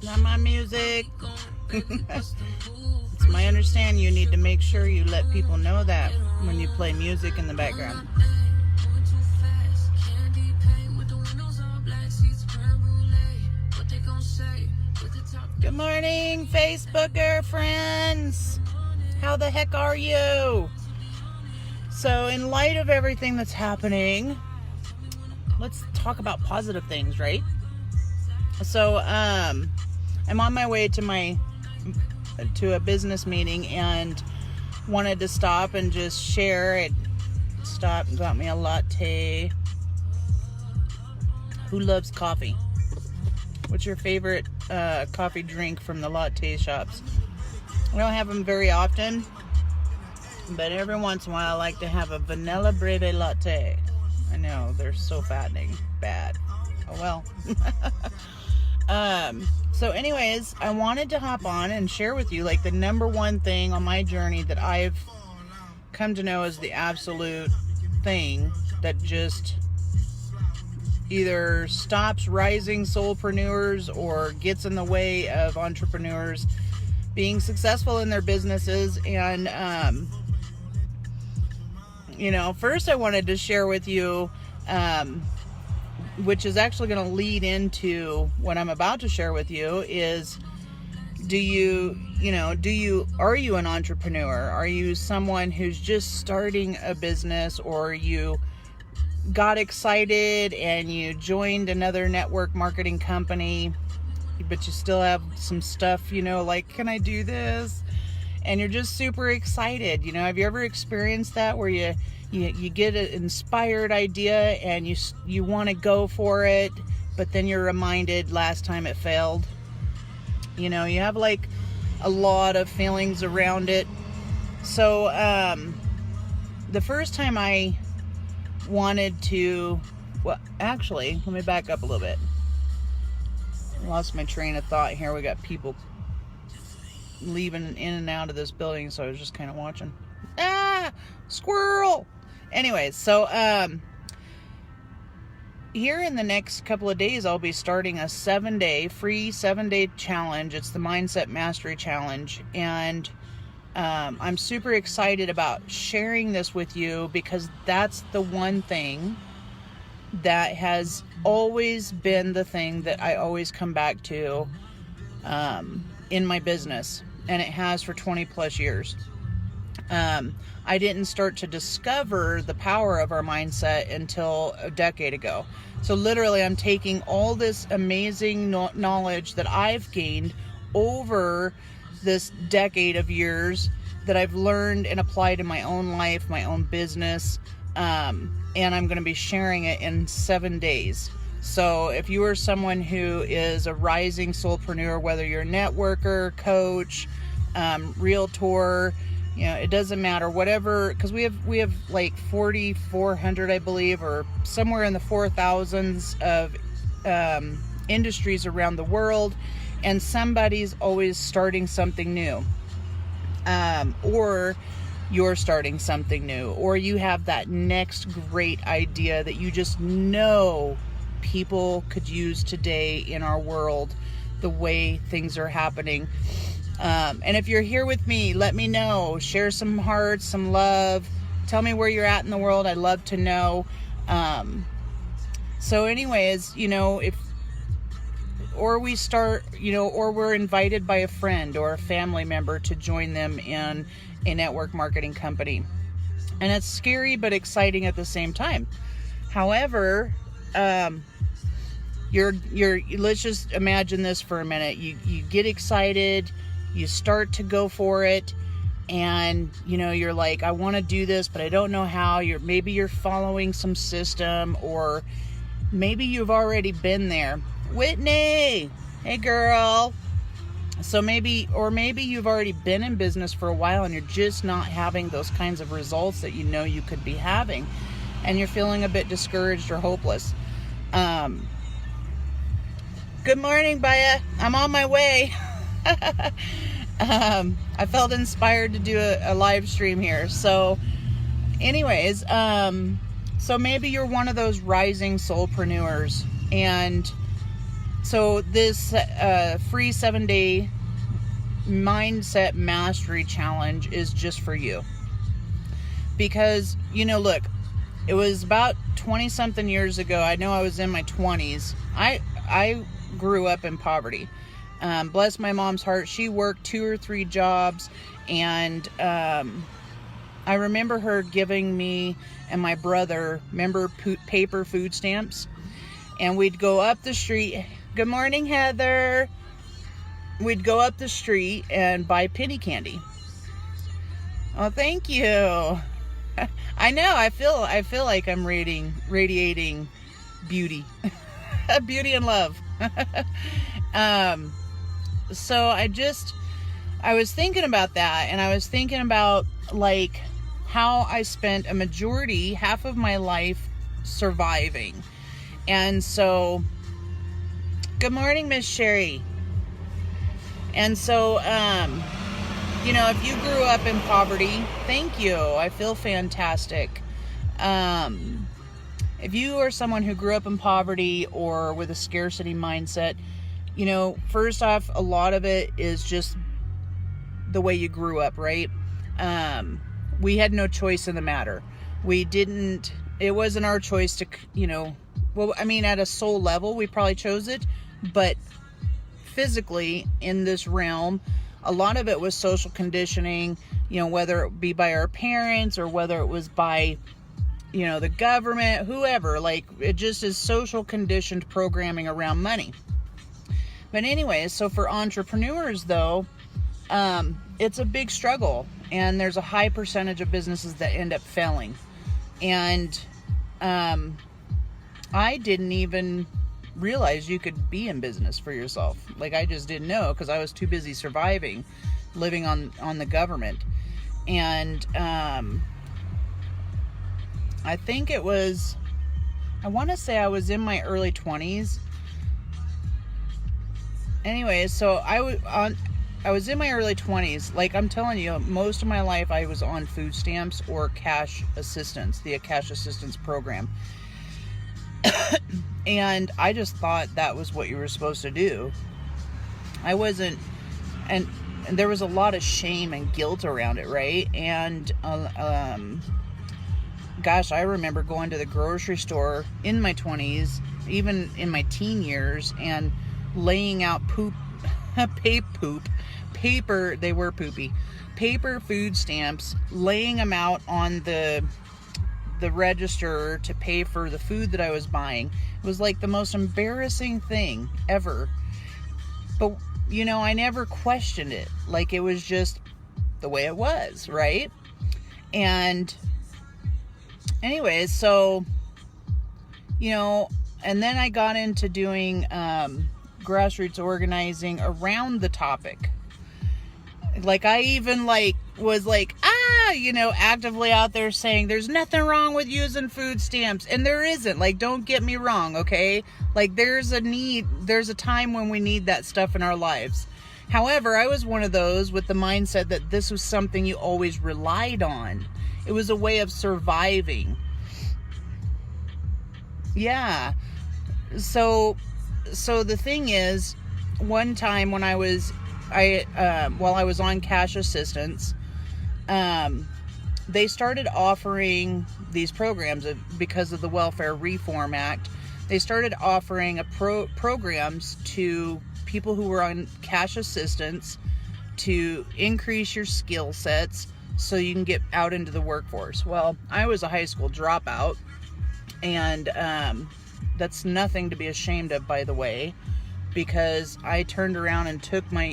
Not my music. It's my understanding you need to make sure you let people know that when you play music in the background. Good morning, Facebooker friends. How the heck are you? So, in light of everything that's happening, let's talk about positive things, right? So, I'm on my way to a business meeting and wanted to stop and just share it. Stopped and got me a latte. Who loves coffee? What's your favorite coffee drink from the latte shops? I don't have them very often, but every once in a while I like to have a vanilla breve latte. I know, they're so fattening. Bad. Oh well. So anyways, I wanted to hop on and share with you like the number one thing on my journey that I've come to know as the absolute thing that just either stops rising soulpreneurs or gets in the way of entrepreneurs being successful in their businesses. And first I wanted to share with you, which is actually going to lead into what I'm about to share with you, is are you an entrepreneur? Are you someone who's just starting a business, or you got excited and you joined another network marketing company, but you still have some stuff, like, can I do this? And you're just super excited. Have you ever experienced that where you get an inspired idea and you want to go for it, but then you're reminded last time it failed? You have like a lot of feelings around it. So the first time I wanted to, actually, let me back up a little bit. I lost my train of thought here. We got people leaving in and out of this building, so I was just kind of watching. Squirrel! Anyways, so here in the next couple of days, I'll be starting a free 7-day challenge. It's the Mindset Mastery Challenge, and I'm super excited about sharing this with you because that's the one thing that has always been the thing that I always come back to in my business, and it has for 20 plus years. I didn't start to discover the power of our mindset until a decade ago. So literally, I'm taking all this amazing knowledge that I've gained over this decade of years that I've learned and applied in my own life, my own business, and I'm going to be sharing it in 7 days. So if you are someone who is a rising soulpreneur, whether you're a networker, coach, realtor, it doesn't matter, whatever, because we have like 4,400, I believe, or somewhere in the 4,000s of industries around the world, and somebody's always starting something new, or you're starting something new, or you have that next great idea that you just know people could use today in our world, the way things are happening. And if you're here with me, let me know. Share some hearts, some love. Tell me where you're at in the world. I'd love to know. So anyways, or we're invited by a friend or a family member to join them in a network marketing company. And it's scary but exciting at the same time. However, let's just imagine this for a minute. You get excited, you start to go for it, and you're like, I want to do this, but I don't know how. Maybe you're following some system, or maybe you've already been there. Whitney, hey girl. So maybe you've already been in business for a while and you're just not having those kinds of results that you could be having, and you're feeling a bit discouraged or hopeless. Good morning, Baya. I'm on my way. I felt inspired to do a live stream here. So anyways, so maybe you're one of those rising soulpreneurs, and So this free 7-day mindset mastery challenge is just for you. Because, look, it was about 20 something years ago. I know I was in my 20s. I grew up in poverty. Bless my mom's heart. She worked 2 or 3 jobs, and I remember her giving me and my brother, paper food stamps, and we'd go up the street. Good morning, Heather. We'd go up the street and buy penny candy. Oh, thank you. I know. I feel like I'm radiating beauty, beauty and love. So I was thinking about that, and I was thinking about like how I spent half of my life surviving. And so, good morning, Miss Sherry. And so, if you grew up in poverty, thank you. I feel fantastic. If you are someone who grew up in poverty or with a scarcity mindset, first off, a lot of it is just the way you grew up, right? We had no choice in the matter. It wasn't our choice to, at a soul level, we probably chose it, but physically in this realm, a lot of it was social conditioning, whether it be by our parents or whether it was by, the government, whoever. Like, it just is social conditioned programming around money. But anyways, so for entrepreneurs though, it's a big struggle, and there's a high percentage of businesses that end up failing. And I didn't even realize you could be in business for yourself. Like, I just didn't know, because I was too busy surviving, living on the government. And I think I want to say I was in my early 20s. Anyway, so I was in my early 20s. Like, I'm telling you, most of my life I was on food stamps or cash assistance, the cash assistance program. And I just thought that was what you were supposed to do. I wasn't, and there was a lot of shame and guilt around it, right? And gosh, I remember going to the grocery store in my 20s, even in my teen years, and laying out paper, they were poopy, paper food stamps, laying them out on the register to pay for the food that I was buying. It was like the most embarrassing thing ever. But, I never questioned it. Like, it was just the way it was, right? And anyways, so, and then I got into doing grassroots organizing around the topic. Like, I even was actively out there saying there's nothing wrong with using food stamps, and there isn't. Like, don't get me wrong, okay? Like, there's a time when we need that stuff in our lives. However, I was one of those with the mindset that this was something you always relied on. It was a way of surviving. Yeah. So the thing is, one time when while I was on cash assistance, they started offering these programs because of the Welfare Reform Act. They started offering programs to people who were on cash assistance to increase your skill sets so you can get out into the workforce. Well, I was a high school dropout, and that's nothing to be ashamed of, by the way, because I turned around and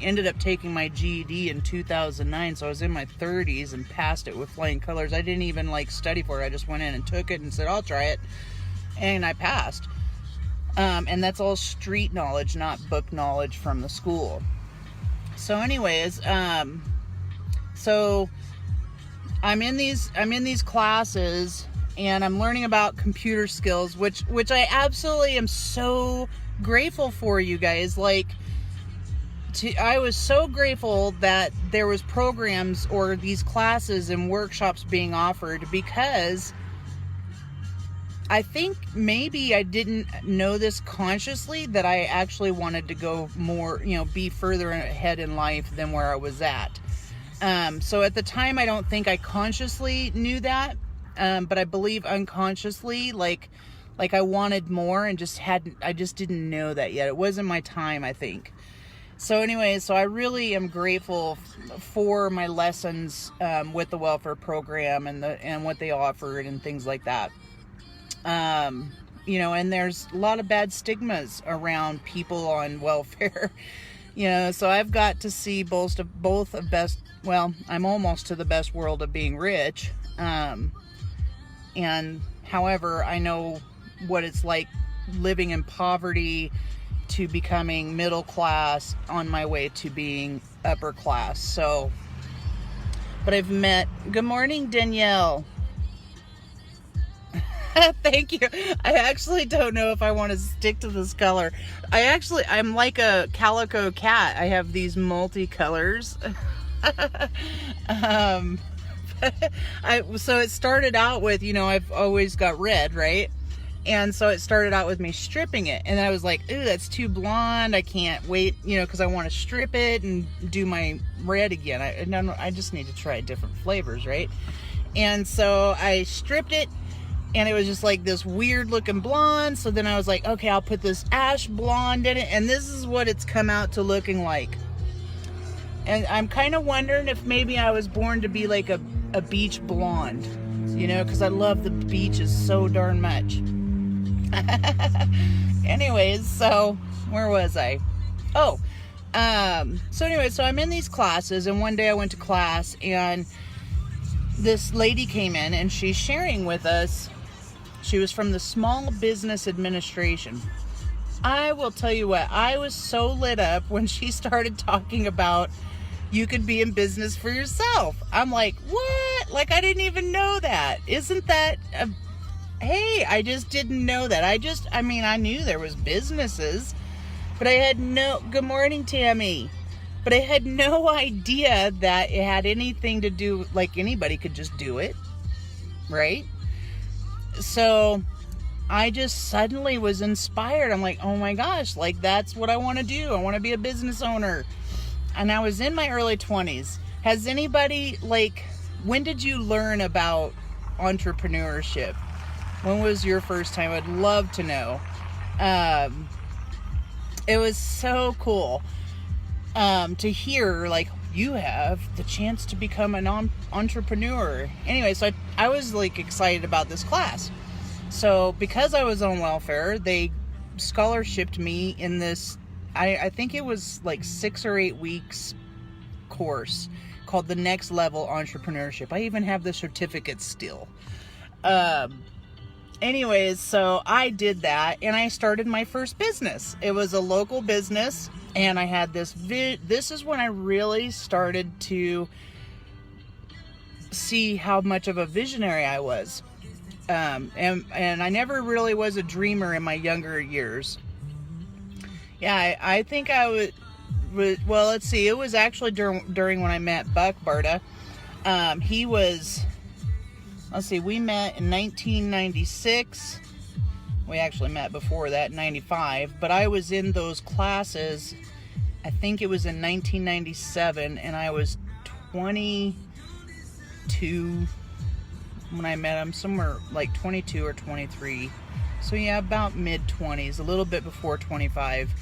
ended up taking my GED in 2009, so I was in my 30s and passed it with flying colors. I didn't even study for it. I just went in and took it and said, I'll try it, and I passed. And that's all street knowledge, not book knowledge from the school. So anyways, so I'm in these classes, and I'm learning about computer skills, which I absolutely am so grateful for, you guys. I was so grateful that there was programs or these classes and workshops being offered, because I think maybe I didn't know this consciously, that I actually wanted to go more, be further ahead in life than where I was at. So at the time, I don't think I consciously knew that, but I believe unconsciously, like I wanted more and I just didn't know that yet. It wasn't my time, I think. So anyway, so I really am grateful for my lessons with the welfare program and what they offered and things like that. And there's a lot of bad stigmas around people on welfare. So I've got to see both of best. Well, I'm almost to the best world of being rich. And however, I know what it's like living in poverty to becoming middle class on my way to being upper class. So, but I've met, good morning, Danielle. Thank you. I actually don't know if I want to stick to this color. I'm like a calico cat. I have these multi-colors. So it started out with, I've always got red, right? And so it started out with me stripping it. And I was like, ooh, that's too blonde. I can't wait, because I want to strip it and do my red again. I just need to try different flavors, right? And so I stripped it, and it was just like this weird looking blonde. So then I was like, okay, I'll put this ash blonde in it. And this is what it's come out to looking like. And I'm kind of wondering if maybe I was born to be like a beach blonde, because I love the beaches so darn much. Anyways, so where was I? So I'm in these classes, and one day I went to class, and this lady came in, and she's sharing with us. She was from the Small Business Administration. I will tell you what, I was so lit up when she started talking about you could be in business for yourself. I'm like, what? Like, I didn't even know that. Isn't that hey, I just didn't know that. I knew there was businesses, but I had good morning, Tammy. But I had no idea that it had anything to do, like anybody could just do it, right? So I just suddenly was inspired. I'm like, oh my gosh, like that's what I want to do. I want to be a business owner. And I was in my early 20s. Has anybody, when did you learn about entrepreneurship? When was your first time? I'd love to know. It was so cool to hear, you have the chance to become an entrepreneur. Anyway, so I was, excited about this class. So because I was on welfare, they scholarshiped me in this, I think it was 6 or 8 weeks course called the Next Level Entrepreneurship. I even have the certificate still. Anyways, so I did that, and I started my first business. It was a local business, and I had this is when I really started to see how much of a visionary I was. And I never really was a dreamer in my younger years. Yeah, I think I would, well, let's see, it was actually during when I met Buck Barta. He was, let's see, we met in 1996. We actually met before that, in 95. But I was in those classes, I think it was in 1997, and I was 22 when I met him, somewhere 22 or 23. So yeah, about mid-20s, a little bit before 25.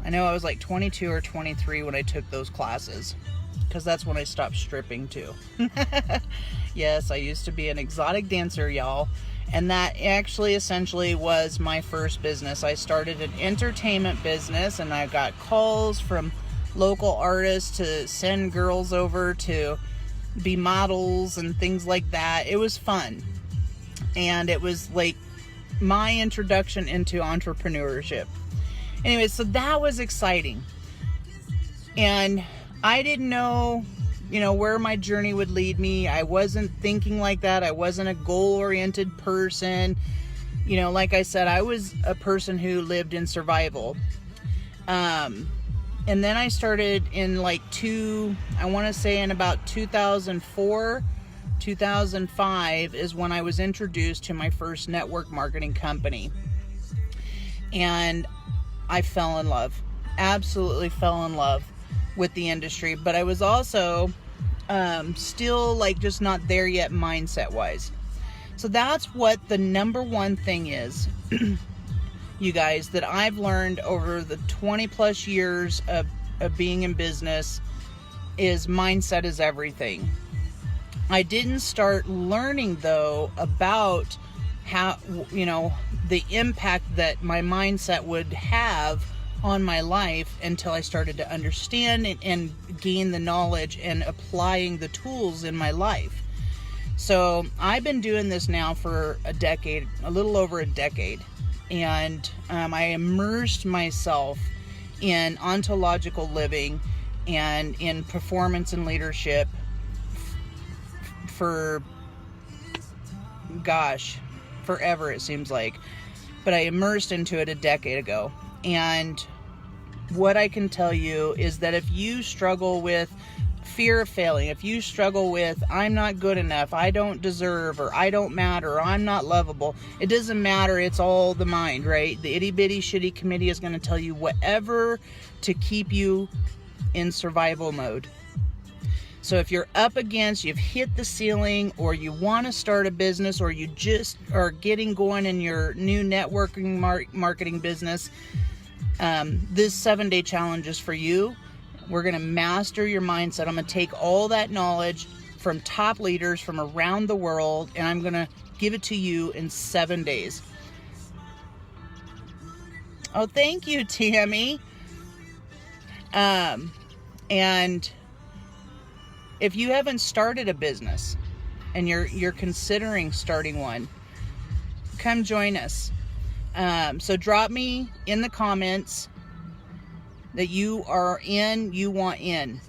I know I was 22 or 23 when I took those classes, because that's when I stopped stripping too. Yes, I used to be an exotic dancer, y'all. And that actually essentially was my first business. I started an entertainment business, and I got calls from local artists to send girls over to be models and things like that. It was fun. And it was my introduction into entrepreneurship. Anyway, so that was exciting. And I didn't know, where my journey would lead me. I wasn't thinking like that. I wasn't a goal-oriented person. Like I said, I was a person who lived in survival. And then I started in I want to say in about 2004, 2005 is when I was introduced to my first network marketing company. And I fell in love, absolutely fell in love with the industry. But I was also still like just not there yet mindset wise. So that's what the number one thing is, you guys, that I've learned over the 20 plus years of being in business is mindset is everything. I didn't start learning though about how, the impact that my mindset would have on my life until I started to understand and gain the knowledge and applying the tools in my life. So I've been doing this now for a decade, a little over a decade. And I immersed myself in ontological living and in performance and leadership for, forever it seems like. But I immersed into it a decade ago. And what I can tell you is that if you struggle with fear of failing, if you struggle with I'm not good enough, I don't deserve, or I don't matter, or I'm not lovable, it doesn't matter. It's all the mind, right? The itty bitty shitty committee is going to tell you whatever to keep you in survival mode. So if you're up against, you've hit the ceiling, or you want to start a business, or you just are getting going in your new networking marketing business, this 7-day challenge is for you. We're going to master your mindset. I'm going to take all that knowledge from top leaders from around the world, and I'm going to give it to you in 7 days. Oh, thank you, Tammy. And if you haven't started a business and you're considering starting one, come join us. So drop me in the comments that you want in,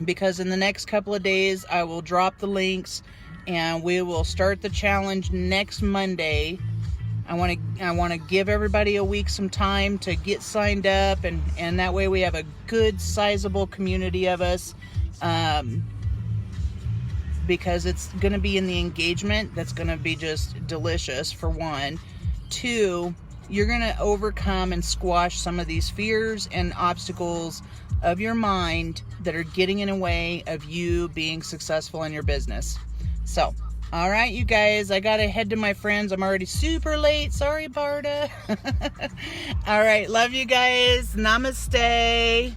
because in the next couple of days I will drop the links and we will start the challenge next Monday. I want to give everybody a week some time to get signed up, and that way we have a good sizable community of us, because it's going to be in the engagement that's going to be just delicious, for one. Two, you're going to overcome and squash some of these fears and obstacles of your mind that are getting in the way of you being successful in your business. So, all right, you guys, I got to head to my friends. I'm already super late. Sorry, Barda. All right, love you guys. Namaste.